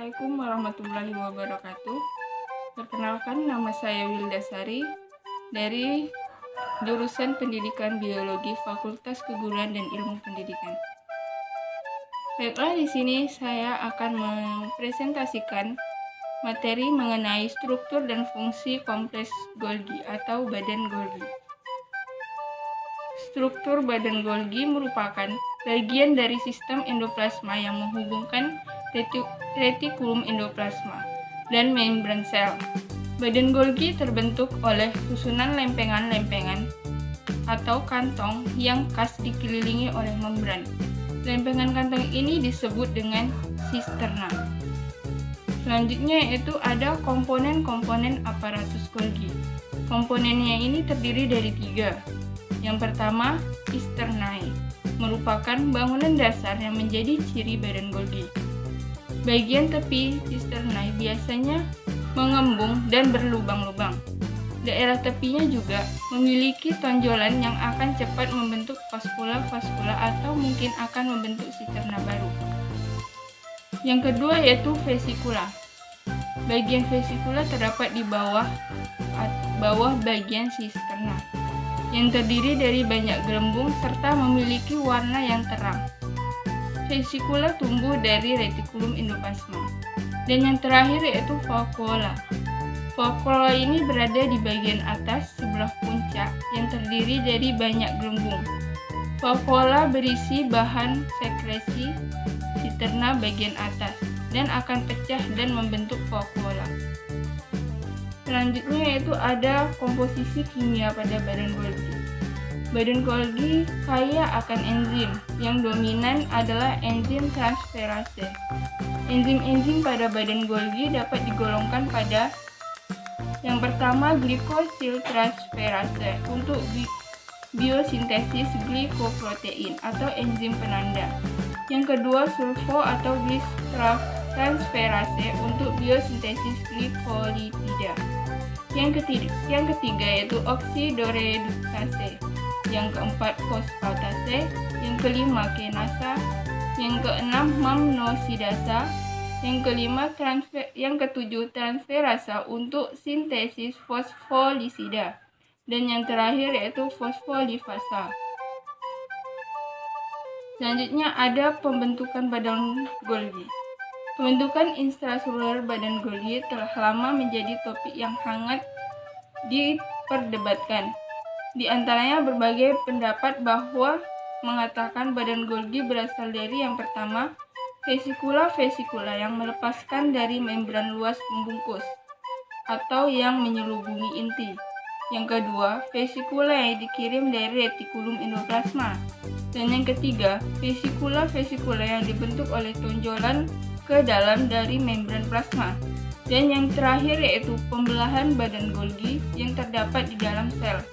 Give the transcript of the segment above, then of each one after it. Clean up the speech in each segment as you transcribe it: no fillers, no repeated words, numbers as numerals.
Assalamualaikum warahmatullahi wabarakatuh. Perkenalkan, nama saya Wildasari dari jurusan Pendidikan Biologi Fakultas Keguruan dan Ilmu Pendidikan. Baiklah, di sini saya akan mempresentasikan materi mengenai struktur dan fungsi kompleks Golgi atau badan Golgi. Struktur badan Golgi merupakan bagian dari sistem endoplasma yang menghubungkan retikulum endoplasma dan membran sel. Badan Golgi terbentuk oleh susunan lempengan-lempengan atau kantong yang khas dikelilingi oleh membran. Lempengan kantong ini disebut dengan sisterna. Selanjutnya yaitu ada komponen-komponen aparatus Golgi. Komponennya ini terdiri dari 3. Yang pertama, cisternae, merupakan bangunan dasar yang menjadi ciri badan Golgi. Bagian tepi cisternae biasanya mengembung dan berlubang-lubang. Daerah tepinya juga memiliki tonjolan yang akan cepat membentuk vaskula-vaskula atau mungkin akan membentuk sisterna baru. Yang kedua yaitu vesikula. Bagian vesikula terdapat di bawah bagian sisterna, yang terdiri dari banyak gelembung serta memiliki warna yang terang. Vesikula tumbuh dari retikulum endoplasma. Dan yang terakhir yaitu vakuola. Vakuola ini berada di bagian atas sebelah puncak yang terdiri dari banyak gelembung. Vakuola berisi bahan sekresi sisterna bagian atas dan akan pecah dan membentuk vakuola. Selanjutnya yaitu ada komposisi kimia pada badan Golgi. Badan Golgi kaya akan enzim, yang dominan adalah enzim transferase. Enzim-enzim pada badan Golgi dapat digolongkan pada yang pertama glikosyltransferase untuk biosintesis glikoprotein atau enzim penanda. Yang kedua sulfo atau glytransferase untuk biosintesis glikolipida. Yang ketiga yaitu oksidoredukase. Yang keempat fosfatase. Yang kelima kinasa. Yang keenam mamnosidasa. Yang ketujuh transferasa untuk sintesis fosfolisida. Dan yang terakhir yaitu fosfolifasa. Selanjutnya ada pembentukan badan Golgi. Pembentukan intraseluler badan Golgi telah lama menjadi topik yang hangat diperdebatkan. Di antaranya berbagai pendapat bahwa mengatakan badan Golgi berasal dari yang pertama, vesikula yang melepaskan dari membran luas pembungkus atau yang menyelubungi inti. Yang kedua, vesikula yang dikirim dari retikulum endoplasma. Dan yang ketiga, vesikula yang dibentuk oleh tonjolan ke dalam dari membran plasma. Dan yang terakhir yaitu pembelahan badan Golgi yang terdapat di dalam sel.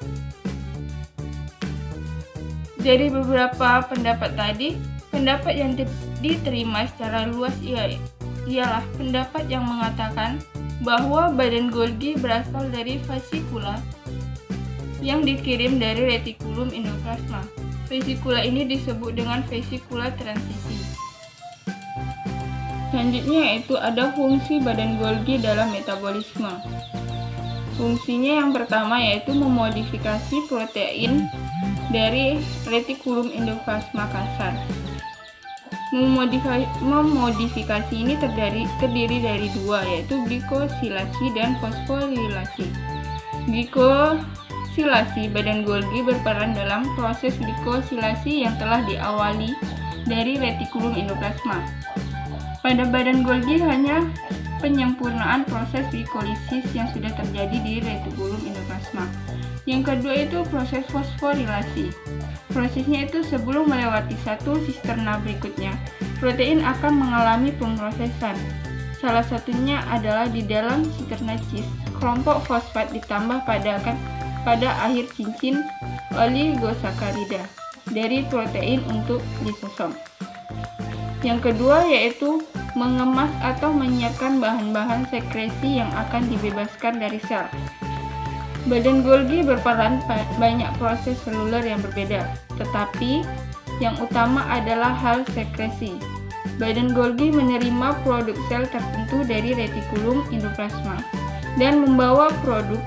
Dari beberapa pendapat tadi, pendapat yang diterima secara luas ialah pendapat yang mengatakan bahwa badan Golgi berasal dari vesikula yang dikirim dari retikulum endoplasma. Vesikula ini disebut dengan vesikula transisi. Selanjutnya yaitu ada fungsi badan Golgi dalam metabolisme. Fungsinya yang pertama yaitu memodifikasi protein dari retikulum endoplasma kasar. Memodifikasi ini terdiri dari 2 yaitu glikosilasi dan fosforilasi. Glikosilasi badan Golgi berperan dalam proses glikosilasi yang telah diawali dari retikulum endoplasma. Pada badan Golgi hanya penyempurnaan proses glikolisis yang sudah terjadi di retikulum endoplasma. Yang kedua itu proses fosforilasi. Prosesnya itu sebelum melewati satu sisterna berikutnya, protein akan mengalami pemrosesan. Salah satunya adalah di dalam sisterna cis, kelompok fosfat ditambah pada akhir cincin oligosakarida dari protein untuk lisosom. Yang kedua yaitu mengemas atau menyiapkan bahan-bahan sekresi yang akan dibebaskan dari sel. Badan Golgi berperan banyak proses seluler yang berbeda, tetapi yang utama adalah hal sekresi. badan Golgi menerima produk sel tertentu dari retikulum endoplasma dan membawa produk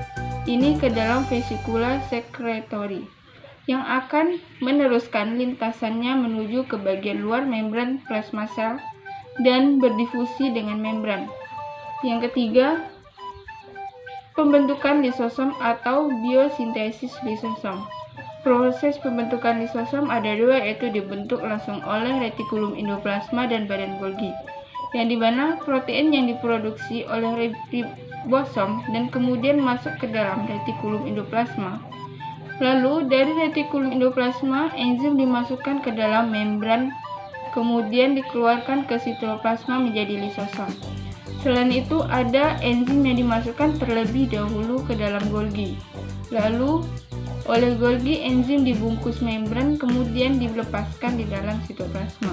ini ke dalam vesikula secretory yang akan meneruskan lintasannya menuju ke bagian luar membran plasma sel dan berdifusi dengan membran. Yang ketiga, pembentukan lisosom atau biosintesis lisosom. Proses pembentukan lisosom ada dua, yaitu dibentuk langsung oleh retikulum endoplasma dan badan Golgi, yang dimana protein yang diproduksi oleh ribosom dan kemudian masuk ke dalam retikulum endoplasma. Lalu dari retikulum endoplasma, enzim dimasukkan ke dalam membran, kemudian dikeluarkan ke sitoplasma menjadi lisosom. Selain itu, ada enzim yang dimasukkan terlebih dahulu ke dalam Golgi. Lalu oleh Golgi, enzim dibungkus membran kemudian dilepaskan di dalam sitoplasma.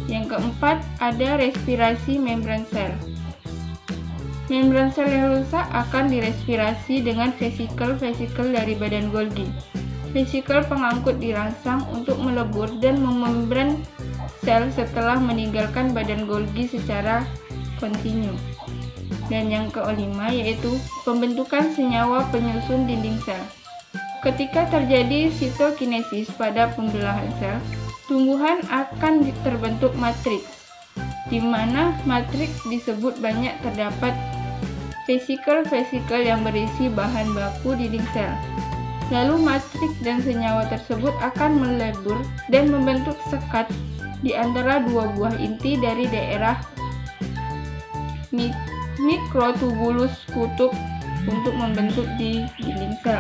Yang keempat, ada respirasi membran sel. Membran sel yang rusak akan direspirasi dengan vesikel-vesikel dari badan Golgi. Vesikel pengangkut dirangsang untuk melebur dan memembran sel setelah meninggalkan badan Golgi secara kontinu. Dan yang kelima yaitu pembentukan senyawa penyusun dinding sel. Ketika terjadi sitokinesis pada pembelahan sel, tumbuhan akan terbentuk matriks, di mana matriks disebut banyak terdapat vesikel-vesikel yang berisi bahan baku dinding sel. Lalu matriks dan senyawa tersebut akan melebur dan membentuk sekat di antara dua buah inti dari daerah mikrotubulus kutub untuk membentuk di dinding sel.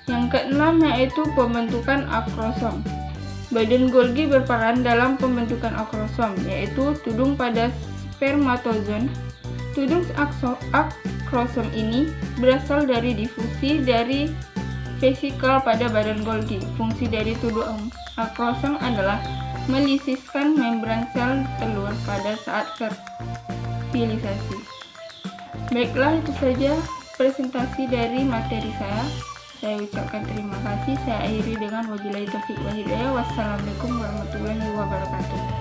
Yang keenam yaitu pembentukan akrosom. Badan Golgi berperan dalam pembentukan akrosom, yaitu tudung pada spermatozoon. Tudung akrosom ini berasal dari difusi dari vesikel pada badan Golgi. Fungsi dari tudung akrosom adalah melisiskan membran sel telur pada saat fertilisasi. Baiklah, itu saja presentasi dari materi saya. Saya ucapkan terima kasih. Saya akhiri dengan wabillahi taufiq wal hidayah. Wassalamualaikum warahmatullahi wabarakatuh.